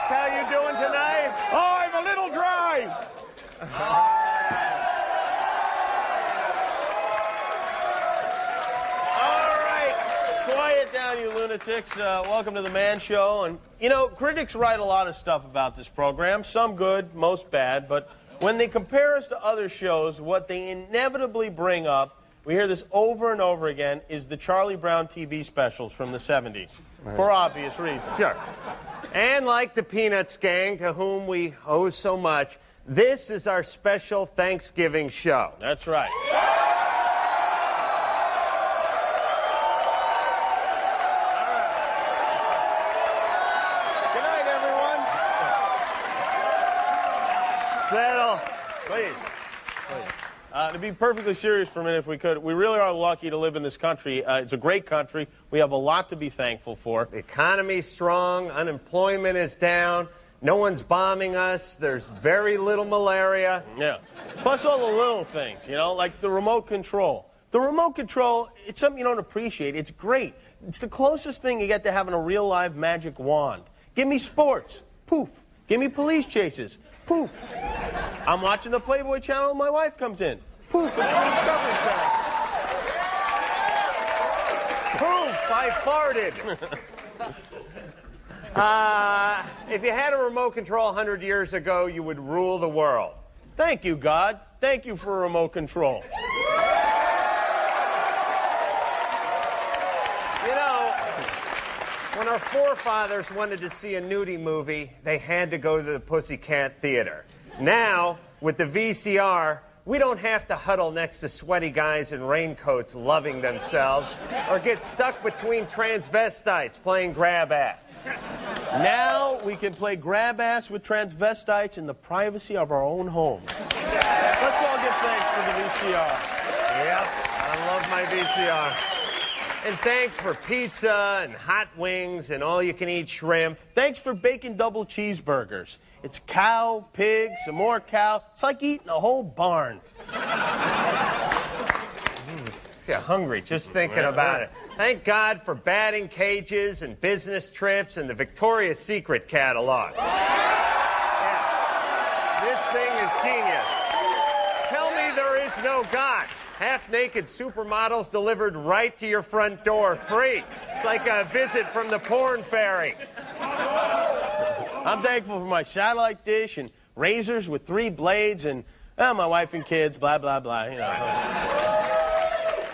How you doing tonight? Oh, I'm a little dry. All right. Quiet down, you lunatics. Welcome to The Man Show. And, you know, critics write a lot of stuff about this program. Some good, most bad. But when they compare us to other shows, what they inevitably bring up, we hear this over and over again, is the Charlie Brown TV specials from the 70s. Right. For obvious reasons. Sure. And like the Peanuts gang, to whom we owe so much, this is our special Thanksgiving show. That's right. Good night, everyone. Settle. Please. To be perfectly serious for a minute, if we could, we really are lucky to live in this country. It's a great country. We have a lot to be thankful for. The economy's strong. Unemployment is down. No one's bombing us. There's very little malaria. Yeah. Plus all the little things, you know, like the remote control. The remote control, it's something you don't appreciate. It's great. It's the closest thing you get to having a real live magic wand. Give me sports. Poof. Give me police chases. Poof. I'm watching the Playboy channel and my wife comes in. Poof, it's the Discovery Channel. Poof, I farted. If you had a remote control 100 years ago, you would rule the world. Thank you, God. Thank you for remote control. You know, when our forefathers wanted to see a nudie movie, they had to go to the Pussycat Theater. Now, with the VCR, we don't have to huddle next to sweaty guys in raincoats loving themselves or get stuck between transvestites playing grab ass. Now we can play grab ass with transvestites in the privacy of our own homes. Let's all give thanks for the VCR. Yep, I love my VCR. And thanks for pizza and hot wings and all-you-can-eat shrimp. Thanks for bacon double cheeseburgers. It's cow, pig, some more cow. It's like eating a whole barn. Yeah, hungry just thinking about it. Thank God for batting cages and business trips and the Victoria's Secret catalog. Yeah. This thing is genius. Tell me there is no God. Half-naked supermodels delivered right to your front door, free. It's like a visit from the porn fairy. I'm thankful for my satellite dish and razors with 3 blades and my wife and kids, blah, blah, blah, you know.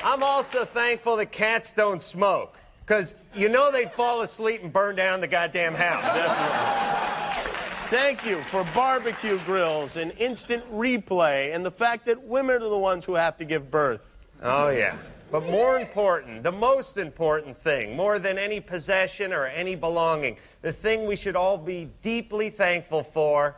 I'm also thankful that cats don't smoke, because you know they'd fall asleep and burn down the goddamn house. Definitely. Thank you for barbecue grills and instant replay and the fact that women are the ones who have to give birth. Oh, yeah. But more important, the most important thing, more than any possession or any belonging, the thing we should all be deeply thankful for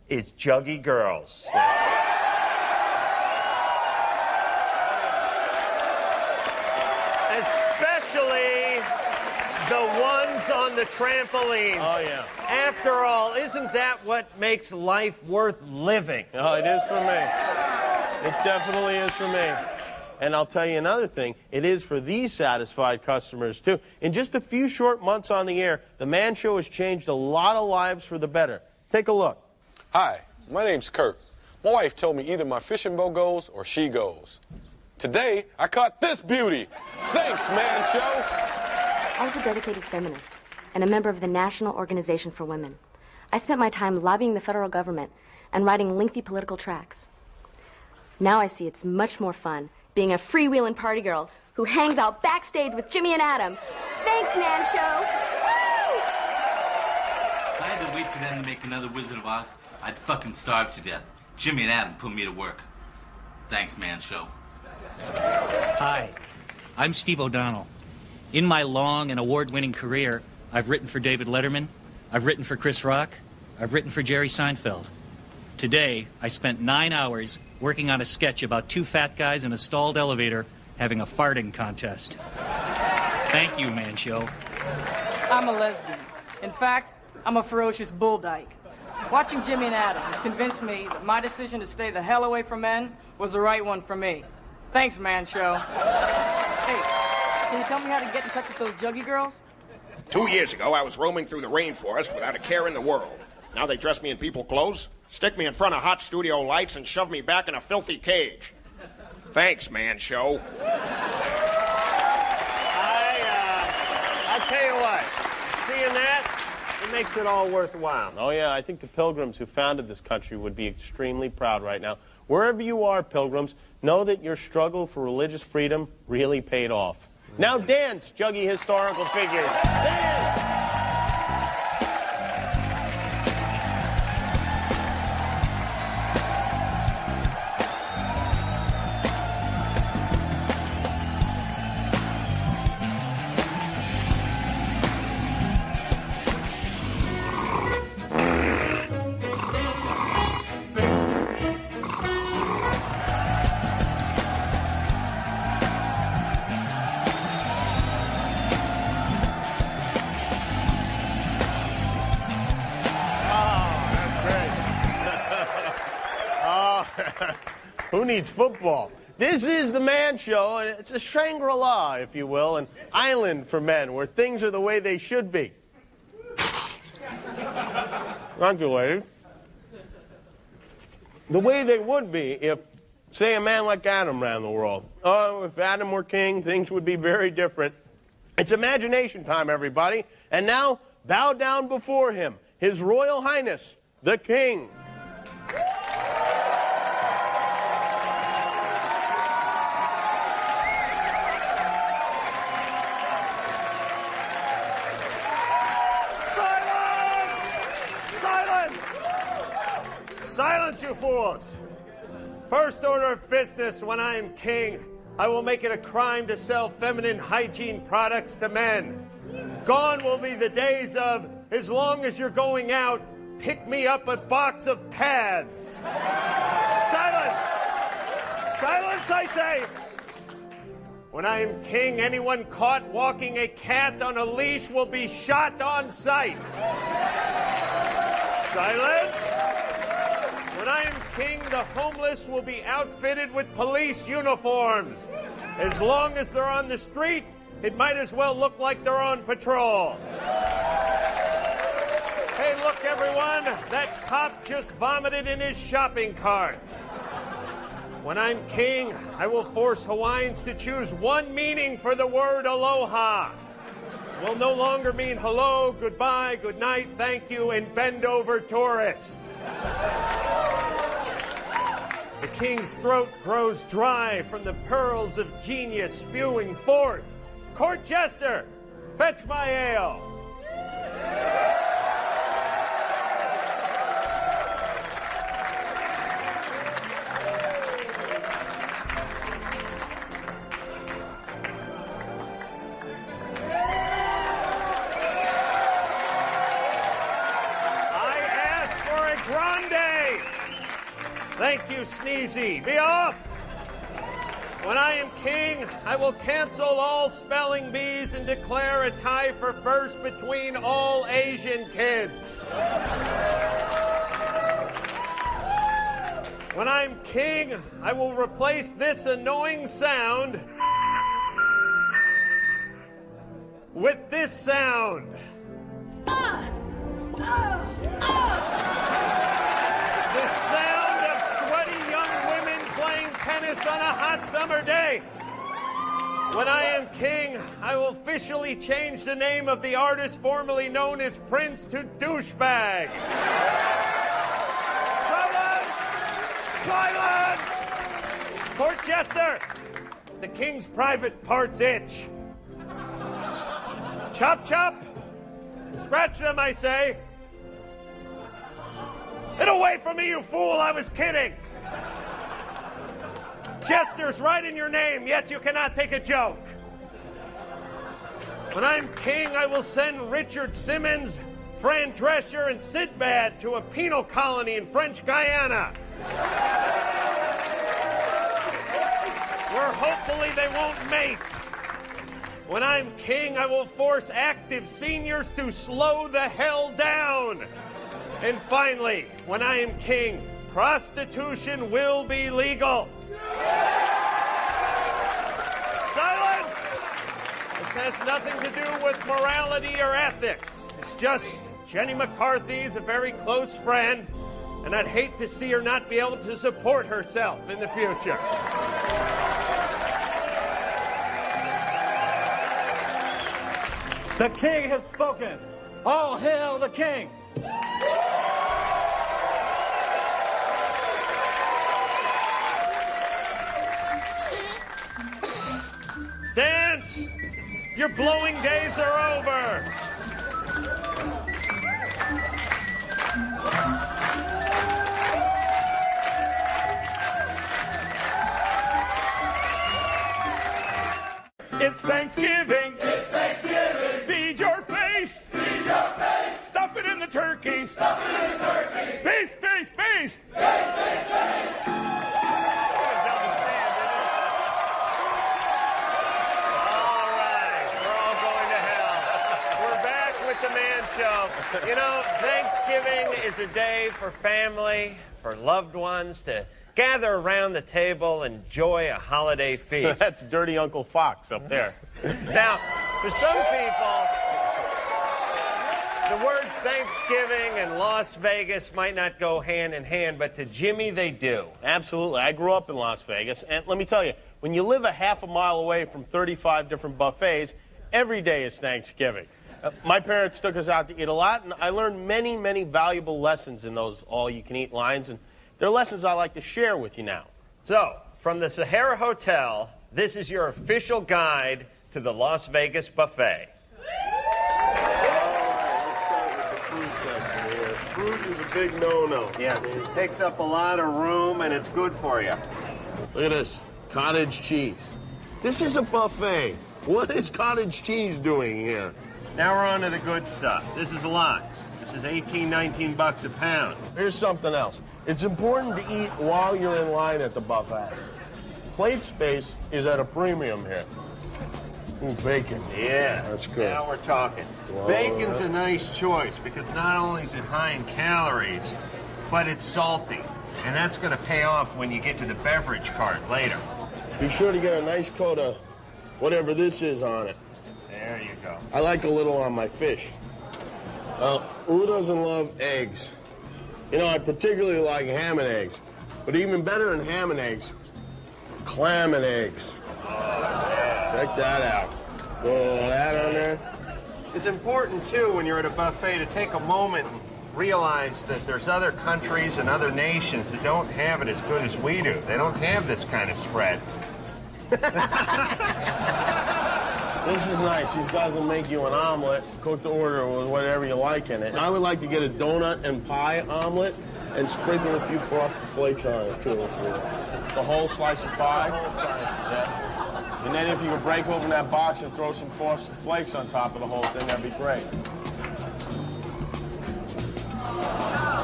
is juggy girls. Especially the ones on the trampolines. Oh, yeah. After all, isn't that what makes life worth living? Oh, it is for me. It definitely is for me. And I'll tell you another thing. It is for these satisfied customers, too. In just a few short months on the air, The Man Show has changed a lot of lives for the better. Take a look. Hi, my name's Kurt. My wife told me either my fishing boat goes or she goes. Today, I caught this beauty. Thanks, Man Show. I was a dedicated feminist and a member of the National Organization for Women. I spent my time lobbying the federal government and writing lengthy political tracts. Now I see it's much more fun being a freewheeling party girl who hangs out backstage with Jimmy and Adam. Thanks, Man Show. Woo! If I had to wait for them to make another Wizard of Oz, I'd fucking starve to death. Jimmy and Adam put me to work. Thanks, Man Show. Hi, I'm Steve O'Donnell. In my long and award-winning career, I've written for David Letterman, I've written for Chris Rock, I've written for Jerry Seinfeld. Today, I spent 9 hours working on a sketch about two fat guys in a stalled elevator having a farting contest. Thank you, Man Show. I'm a lesbian. In fact, I'm a ferocious bull dyke. Watching Jimmy and Adam has convinced me that my decision to stay the hell away from men was the right one for me. Thanks, Man Show. Hey, can you tell me how to get in touch with those juggy girls? 2 years ago, I was roaming through the rainforest without a care in the world. Now they dress me in people clothes, stick me in front of hot studio lights, and shove me back in a filthy cage. Thanks, Man Show. I tell you what, seeing that, it makes it all worthwhile. Oh, yeah, I think the Pilgrims who founded this country would be extremely proud right now. Wherever you are, Pilgrims, know that your struggle for religious freedom really paid off. Now dance, juggy historical figures. Dance! Who needs football? This is the Man Show, and it's a Shangri-La, if you will, an island for men where things are the way they should be. Thank you, ladies. The way they would be if, say, a man like Adam ran the world. Oh, if Adam were king, things would be very different. It's imagination time, everybody. And now, bow down before him, His Royal Highness, the King. Silence, you fools! First order of business, when I am king, I will make it a crime to sell feminine hygiene products to men. Gone will be the days of, as long as you're going out, pick me up a box of pads. Silence! Silence, I say! When I am king, anyone caught walking a cat on a leash will be shot on sight. Silence! When I am king, the homeless will be outfitted with police uniforms. As long as they're on the street, it might as well look like they're on patrol. Hey, look, everyone, that cop just vomited in his shopping cart. When I'm king, I will force Hawaiians to choose one meaning for the word aloha. It will no longer mean hello, goodbye, good night, thank you, and bend over tourist. The king's throat grows dry from the pearls of genius spewing forth. Court jester, fetch my ale. Thank you, Sneezy. Be off! When I am king, I will cancel all spelling bees and declare a tie for first between all Asian kids. When I'm king, I will replace this annoying sound with this sound. The sound of sweaty young women playing tennis on a hot summer day. When I am king, I will officially change the name of the artist formerly known as Prince to Douchebag. Silence! Silence! Court jester! The king's private parts itch. Chop, chop! Scratch them, I say. Get away from me, you fool! I was kidding! Jester's right in your name, yet you cannot take a joke. When I'm king, I will send Richard Simmons, Fran Drescher, and Sinbad to a penal colony in French Guiana, where hopefully they won't mate. When I'm king, I will force active seniors to slow the hell down. And finally, when I am king, prostitution will be legal. Silence! This has nothing to do with morality or ethics. It's just Jenny McCarthy is a very close friend, and I'd hate to see her not be able to support herself in the future. The king has spoken. All hail the king. Dance! Your blowing days are over. It's Thanksgiving. It's Thanksgiving. Feed your face. Feed your face. Stuff it in the turkey. Stuff it in the turkey. Feast, feast, feast. Feast, feast, feast. All right, we're all going to hell. We're back with the Man Show. You know, Thanksgiving is a day for family, for loved ones to gather around the table and enjoy a holiday feast. That's Dirty Uncle Fox up there. Now, for some people, the words Thanksgiving and Las Vegas might not go hand in hand, but to Jimmy, they do. Absolutely. I grew up in Las Vegas, and let me tell you, when you live a half a mile away from 35 different buffets, every day is Thanksgiving. My parents took us out to eat a lot, and I learned many, many valuable lessons in those all-you-can-eat lines, and they're lessons I like to share with you now. So, from the Sahara Hotel, this is your official guide to the Las Vegas buffet. Fruit is a big no-no. Yeah, it takes up a lot of room, and it's good for you. Look at this, cottage cheese. This is a buffet. What is cottage cheese doing here? Now we're on to the good stuff. This is a lot. This is 18, 19 bucks a pound. Here's something else. It's important to eat while you're in line at the buffet. Plate space is at a premium here. Ooh, bacon. Yeah, that's good. Now we're talking. Well, Bacon's a nice choice because not only is it high in calories, but it's salty. And that's going to pay off when you get to the beverage cart later. Be sure to get a nice coat of whatever this is on it. There you go. I like a little on my fish. Who doesn't love eggs? You know, I particularly like ham and eggs. But even better than ham and eggs, clam and eggs. Check that out. Throw that on there. It's important, too, when you're at a buffet to take a moment and realize that there's other countries and other nations that don't have it as good as we do. They don't have this kind of spread. This is nice. These guys will make you an omelet, cook the order with whatever you like in it. I would like to get a donut and pie omelet and sprinkle a few frosted flakes on it, too. The whole slice of pie? The whole slice, yeah. And then if you could break open that box and throw some frosted flakes on top of the whole thing, that'd be great.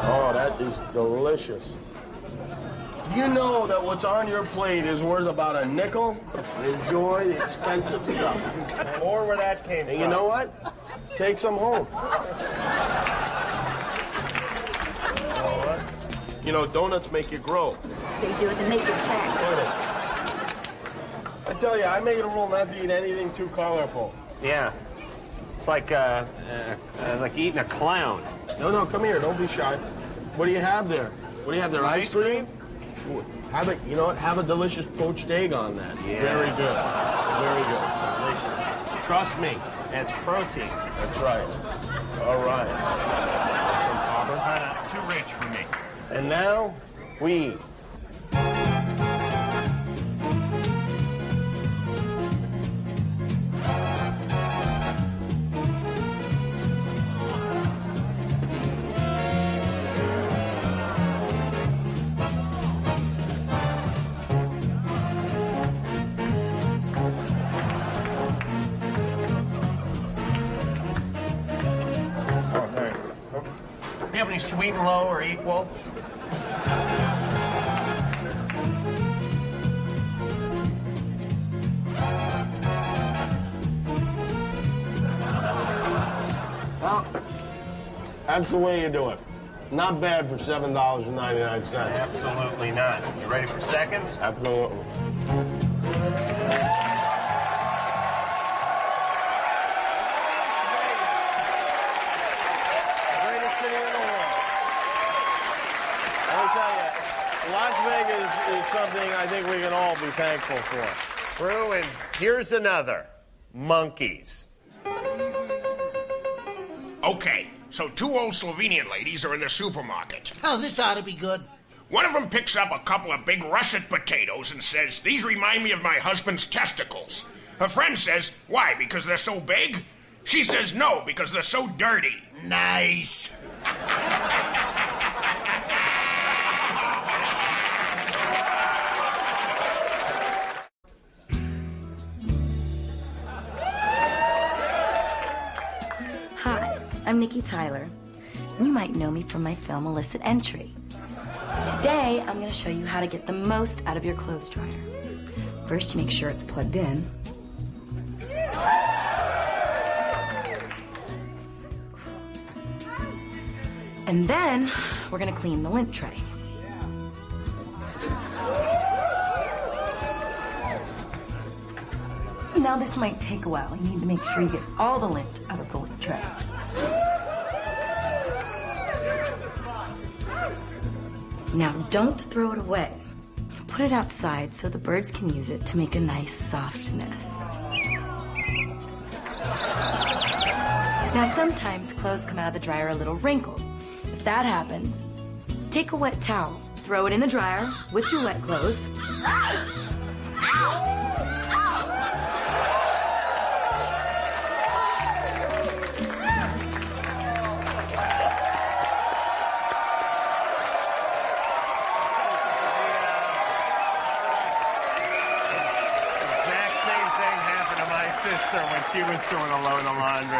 Oh, that is delicious. You know that what's on your plate is worth about a nickel? Enjoy the expensive stuff. More where that came from. And you know what? Take some home. You know, donuts make you grow. They do, they make you fat. Look at this. I tell you, I make it a rule not to eat anything too colorful. Yeah. It's like eating a clown. No, come here. Don't be shy. What do you have there? What do you have there? Ice cream? Ooh, have it. You know what? Have a delicious poached egg on that. Yeah. Very good. Very good. Delicious. Trust me. That's protein. That's right. All right. Too rich for me. And now, we eat. have any sweet and low or equal? Well, that's the way you do it. Not bad for $7.99. Absolutely not. You ready for seconds? Absolutely. Greatest city in the world. I'll tell you, Las Vegas is something I think we can all be thankful for. True, and here's another. Monkeys. Okay, so two old Slovenian ladies are in the supermarket. Oh, this ought to be good. One of them picks up a couple of big russet potatoes and says, "These remind me of my husband's testicles." Her friend says, "Why, because they're so big?" She says, "No, because they're so dirty." Nice. Hi, I'm Nikki Tyler. You might know me from my film Illicit Entry. Today, I'm going to show you how to get the most out of your clothes dryer. First, you make sure it's plugged in. And then, we're going to clean the lint tray. Now, this might take a while. You need to make sure you get all the lint out of the lint tray. Now, don't throw it away. Put it outside so the birds can use it to make a nice, soft nest. Now, sometimes clothes come out of the dryer a little wrinkled. If that happens, take a wet towel, throw it in the dryer with your wet clothes. When she was doing a load of laundry.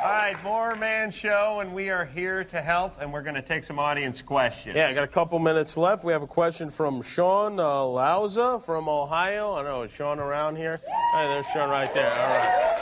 All right, more Man Show, and we are here to help, and we're going to take some audience questions. Yeah, I got a couple minutes left. We have a question from Sean Lauza from Ohio. I don't know, is Sean around here? Hey, there's Sean right there. All right.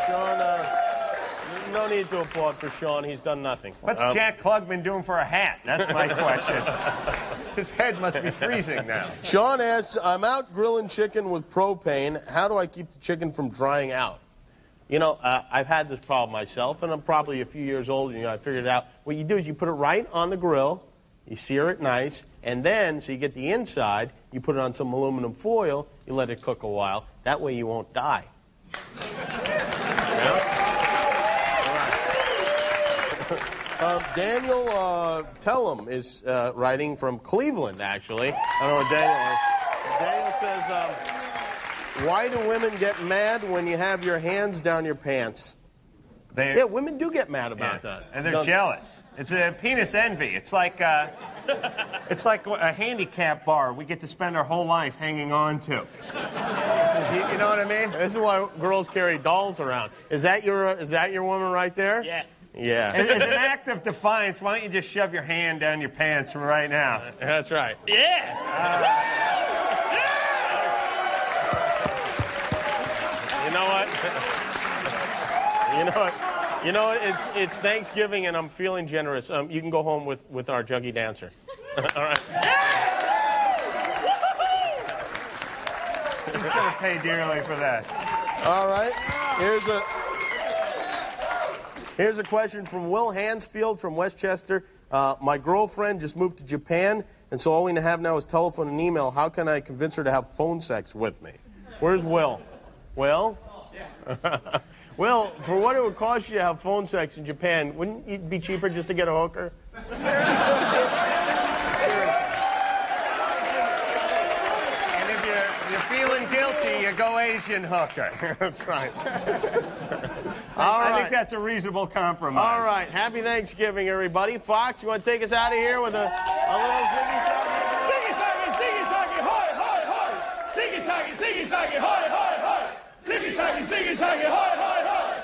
Sean, no need to applaud for Sean. He's done nothing. What's Jack Klugman doing for a hat? That's my question. His head must be freezing now. Sean asks, I'm out grilling chicken with propane. How do I keep the chicken from drying out? You know, I've had this problem myself, and I'm probably a few years old, and I figured it out. What you do is you put it right on the grill, you sear it nice, and then, so you get the inside, you put it on some aluminum foil, you let it cook a while. That way you won't die. Daniel Tellum is writing from Cleveland, actually. I don't know what Daniel is. Daniel says, why do women get mad when you have your hands down your pants? Yeah, women do get mad about that. And they're jealous. It's a penis envy. It's like a handicap bar we get to spend our whole life hanging on to. You know what I mean? This is why girls carry dolls around. Is that your woman right there? Yeah. Yeah. As an act of defiance, why don't you just shove your hand down your pants from right now? That's right. Yeah. You know what? You know what? It's Thanksgiving, and I'm feeling generous. You can go home with our juggy dancer. All right. He's going to pay dearly for that. All right. Here's a question from Will Hansfield from Westchester. My girlfriend just moved to Japan, and so all we have now is telephone and email. How can I convince her to have phone sex with me? Where's Will? Will? Will, for what it would cost you to have phone sex in Japan, wouldn't it be cheaper just to get a hooker? And if you're feeling guilty, you go Asian hooker. That's right. I think that's a reasonable compromise. All right. Happy Thanksgiving, everybody. Fox, you want to take us out of here with a little ziggy saggy? Ziggy saggy, ziggy saggy, hoy, hoy, hoy. Ziggy saggy, hoy, hoy, hoy. Ziggy saggy, hoy, hoy, hoy.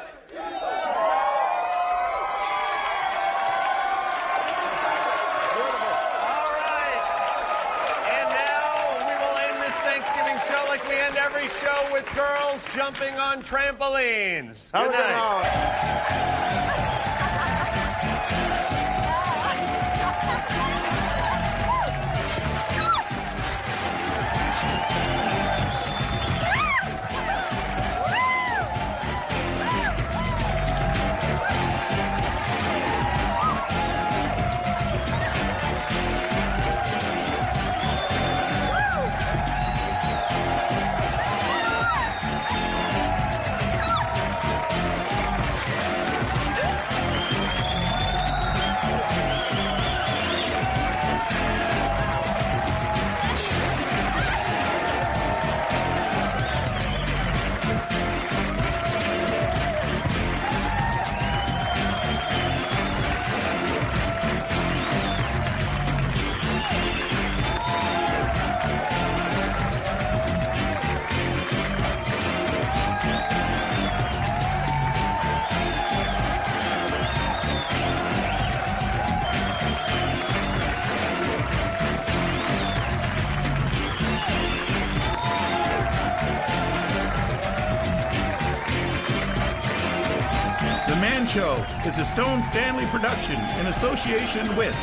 we end every show with girls jumping on trampolines. Good night. The Man Show is a Stone Stanley production in association with